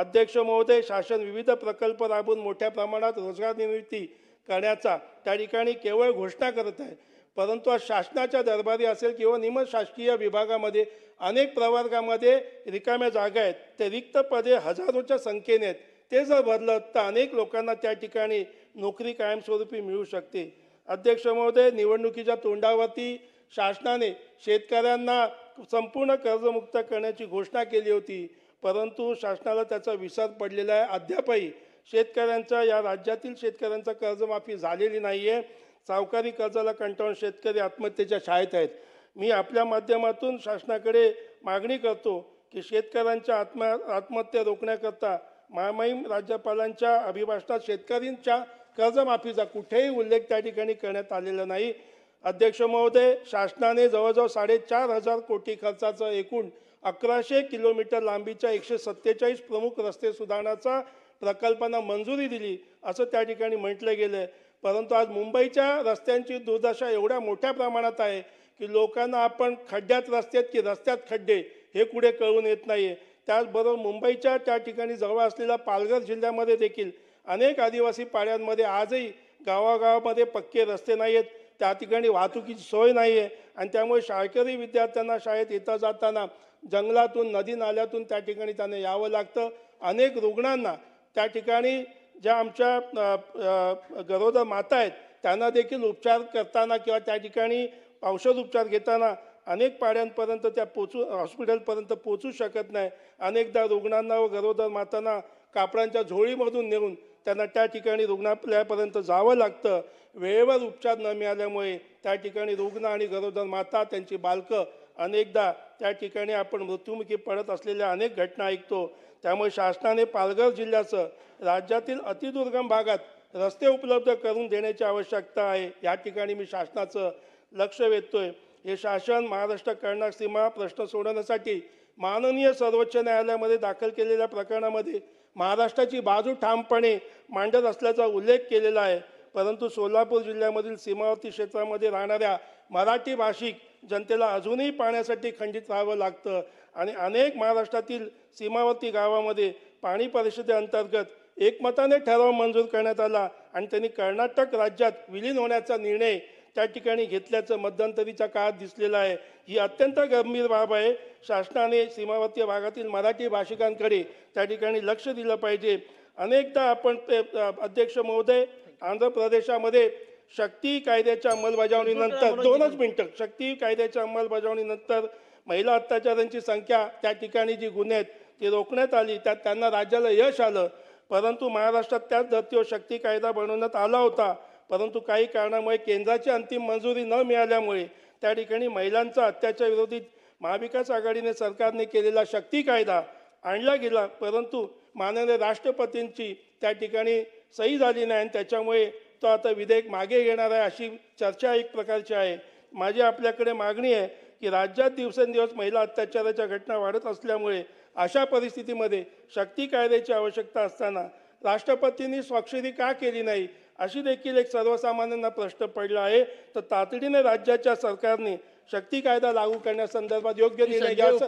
अध्यक्ष महोदय, शासन विविध प्रकल्प राबवून मोठ्या प्रमाणात रोजगार निर्मिती करण्याचा त्या ठिकाणी केवळ घोषणा करत आहे, परंतु आज शासनाच्या दरबारी असेल किंवा निमशासकीय विभागामध्ये अनेक प्रवर्गामध्ये रिकाम्या जागा आहेत, ते रिक्त पदे हजारोच्या संख्येने आहेत. ते जर भरलं तर अनेक लोकांना त्या ठिकाणी नोकरी कायमस्वरूपी मिळू शकते. अध्यक्ष महोदय, निवडणुकीच्या तोंडावरती शासनाने शेतकऱ्यांना संपूर्ण कर्जमुक्त करण्याची घोषणा केली होती, परंतु शासनाला त्याचा विसर पडलेला आहे. अद्यापही शेतकऱ्यांचा, या राज्यातील शेतकऱ्यांचा कर्जमाफी झालेली नाही आहे. सावकारी कर्जाला कंटाळून शेतकरी आत्महत्येच्या छायेत आहेत. मी आपल्या माध्यमातून शासनाकडे मागणी करतो की शेतकऱ्यांच्या आत्महत्या रोखण्याकरता महामहिम राज्यपालांच्या अभिभाषणात शेतकऱ्यांच्या कर्जमाफीचा कुठेही उल्लेख त्या ठिकाणी करण्यात आलेला नाही. अध्यक्ष महोदय, शासनाने जवळजवळ 4,500 कोटी खर्चाचं एकूण 1100 किलोमीटर लांबीच्या 147 प्रमुख रस्ते सुधारण्याचा प्रकल्पांना मंजुरी दिली असं त्या ठिकाणी म्हटलं गेलं आहे. परंतु आज मुंबईच्या रस्त्यांची दुर्दशा एवढ्या मोठ्या प्रमाणात आहे की लोकांना आपण खड्ड्यात रस्त्यात की रस्त्यात खड्डे हे कुठे कळून येत नाही आहे. त्याचबरोबर मुंबईच्या त्या ठिकाणी जवळ असलेल्या पालघर जिल्ह्यामध्ये देखील अनेक आदिवासी पाड्यांमध्ये आजही गावागावामध्ये पक्के रस्ते नाही आहेत, त्या ठिकाणी वाहतुकीची सोय नाही आहे आणि त्यामुळे शाळकरी विद्यार्थ्यांना शाळेत येता जाताना जंगलातून, नदी नाल्यातून त्या ठिकाणी त्यांना यावं लागतं. अनेक रुग्णांना त्या ठिकाणी ज्या आमच्या गरोदर माता आहेत त्यांना देखील उपचार करताना किंवा त्या ठिकाणी औषध उपचार घेताना अनेक पाड्यांपर्यंत त्या हॉस्पिटलपर्यंत पोचू शकत नाही. अनेकदा रुग्णांना व गरोदर मातांना कापडांच्या झोळीमधून नेऊन त्यांना त्या ठिकाणी रुग्णालयापर्यंत जावं लागतं. वेळेवर उपचार न मिळाल्यामुळे त्या ठिकाणी रुग्ण आणि गरोदर माता, त्यांची बालकं अनेकदा त्या ठिकाणी आपण मृत्युमुखी पडत असलेल्या अनेक घटना ऐकतो. त्यामुळे शासनाने पालघर जिल्ह्याचं राज्यातील अतिदुर्गम भागात रस्ते उपलब्ध करून देण्याची आवश्यकता आहे. या ठिकाणी मी शासनाचं लक्ष वेधतोय. हे शासन महाराष्ट्र कर्नाटक सीमा प्रश्न सोडवण्यासाठी माननीय सर्वोच्च न्यायालयामध्ये दाखल केलेल्या प्रकरणामध्ये महाराष्ट्राची बाजू ठामपणे मांडत असल्याचा उल्लेख केलेला आहे. परंतु सोलापूर जिल्ह्यामधील सीमावर्ती क्षेत्रामध्ये राहणाऱ्या मराठी भाषिक जनतेला अजूनही पाण्यासाठी खंडित राहावं लागतं आणि अनेक महाराष्ट्रातील सीमावर्ती गावामध्ये पाणी परिषदेअंतर्गत एकमताने ठराव मंजूर करण्यात आला आणि त्यांनी कर्नाटक राज्यात विलीन होण्याचा निर्णय त्या ठिकाणी घेतल्याचं मध्यंतरीच्या काळात दिसलेलं आहे. ही अत्यंत गंभीर बाब आहे. शासनाने सीमावर्ती भागातील मराठी भाषिकांकडे त्या ठिकाणी लक्ष दिलं पाहिजे. अनेकदा आपण अध्यक्ष महोदय, आंध्र प्रदेशामध्ये शक्ती कायद्याच्या अंमलबजावणीनंतर 2च मिनिटं, शक्ती कायद्याच्या अंमलबजावणीनंतर महिला अत्याचारांची संख्या, त्या ठिकाणी जी गुन्हे आहेत ती रोखण्यात आली, त्यात त्यांना राज्याला यश आलं. परंतु महाराष्ट्रात त्याच धर्तीवर शक्ती कायदा बनवण्यात आला होता, परंतु काही कारणामुळे केंद्राची अंतिम मंजुरी न मिळाल्यामुळे त्या ठिकाणी महिलांचा अत्याचार विरोधी महाविकास आघाडीने सरकारने केलेला शक्ती कायदा आणला गेला, परंतु माननीय राष्ट्रपतींची त्या ठिकाणी सही झाली नाही आणि त्याच्यामुळे तो आता विधेयक मागे घेणार आहे अशी चर्चा एक प्रकारची आहे. माझी आपल्याकडे मागणी आहे की राज्यात दिवसेंदिवस महिला अत्याचाराच्या घटना वाढत असल्यामुळे अशा परिस्थितीमध्ये शक्ती कायद्याची आवश्यकता असताना राष्ट्रपतींनी स्वाक्षरी का केली नाही अशी देखील एक सर्वसामान्यांना प्रश्न पडला आहे. तर तातडीने राज्याच्या सरकारने शक्ती कायदा लागू करण्यासंदर्भात योग्य निर्णय घ्यावा.